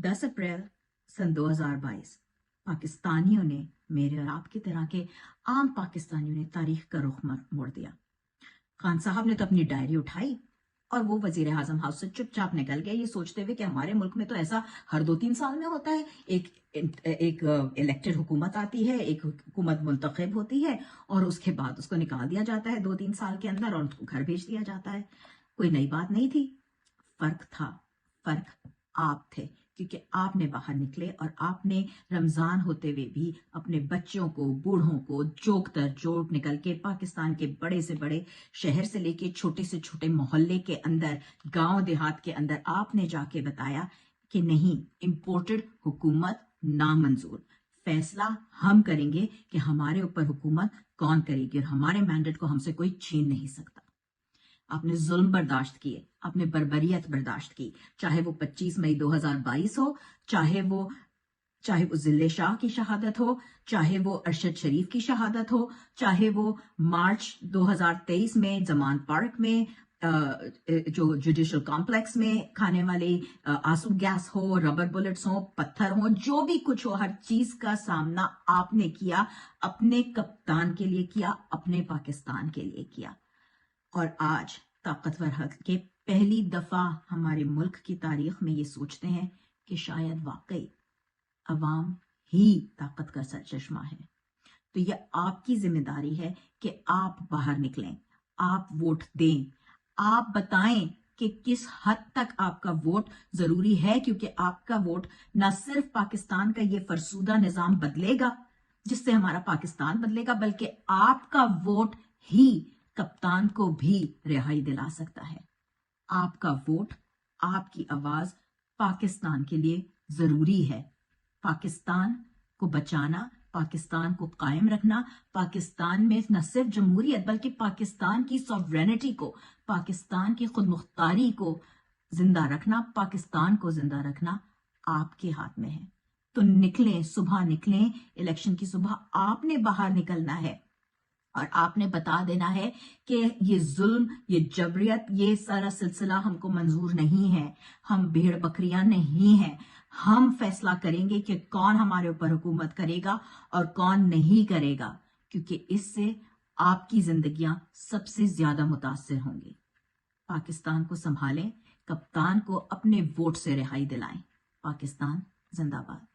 10 अप्रैल सन 2022 पाकिस्तानियों ने, मेरे और आपकी तरह के आम पाकिस्तानियों ने तारीख का रुख मोड़ दिया। खान साहब ने तो अपनी डायरी उठाई और वो वजीर आजम हाउस से चुपचाप निकल गए, ये सोचते हुए कि हमारे मुल्क में तो ऐसा हर 2-3 साल में होता है, एक इलेक्टेड हुकूमत आती है, एक हुकूमत मुंतखब होती है और उसके बाद उसको निकाल दिया जाता है 2-3 साल के अंदर और उसको घर भेज दिया जाता है। कोई नई बात नहीं थी। फर्क आप थे, क्योंकि आपने बाहर निकले और आपने रमजान होते हुए भी अपने बच्चों को, बूढ़ों को जोक निकल के पाकिस्तान के बड़े से बड़े शहर से लेके छोटे से छोटे मोहल्ले के अंदर, गांव देहात के अंदर आपने जाके बताया कि नहीं, इंपोर्टेड हुकूमत नामंजूर, फैसला हम करेंगे कि हमारे ऊपर हुकूमत कौन करेगी और हमारे मैंडेट को हमसे कोई छीन नहीं सकता। आपने जुल्म बर्दाश्त किए, आपने बर्बरियत बर्दाश्त की, चाहे वो 25 मई 2022 हो, चाहे वो जिल्ले शाह की शहादत हो, चाहे वो अरशद शरीफ की शहादत हो, चाहे वो मार्च 2023 में जमान पार्क में जो जुडिशल कॉम्प्लेक्स में खाने वाले आंसू गैस हो, रबर बुलेट्स हो, पत्थर हो, जो भी कुछ हो, हर चीज का सामना आपने किया, अपने कप्तान के लिए किया, अपने पाकिस्तान के लिए किया। और आज ताकतवर हक के पहली दफा हमारे मुल्क की तारीख में ये सोचते हैं कि शायद वाकई अवाम ही ताकत का सरचश्मा है। तो ये आपकी जिम्मेदारी है कि आप बाहर निकलें, आप वोट दें, आप बताएं कि किस हद तक आपका वोट जरूरी है, क्योंकि आपका वोट न सिर्फ पाकिस्तान का ये फरसूदा निजाम बदलेगा जिससे हमारा पाकिस्तान बदलेगा, बल्कि आपका वोट ही कप्तान को भी रिहाई दिला सकता है। आपका वोट, आपकी आवाज पाकिस्तान के लिए जरूरी है। पाकिस्तान को बचाना, पाकिस्तान को कायम रखना, पाकिस्तान में न सिर्फ जमहूरियत बल्कि पाकिस्तान की सॉवरेनिटी को, पाकिस्तान की खुदमुख्तारी को जिंदा रखना, पाकिस्तान को जिंदा रखना आपके हाथ में है। तो निकलें, सुबह निकलें, इलेक्शन की सुबह आपने बाहर निकलना है और आपने बता देना है कि ये जुल्म, ये जबरियत, ये सारा सिलसिला हमको मंजूर नहीं है। हम भेड़ बकरियां नहीं हैं। हम फैसला करेंगे कि कौन हमारे ऊपर हुकूमत करेगा और कौन नहीं करेगा, क्योंकि इससे आपकी जिंदगियां सबसे ज्यादा मुतासिर होंगी। पाकिस्तान को संभालें, कप्तान को अपने वोट से रिहाई दिलाएं। पाकिस्तान जिंदाबाद।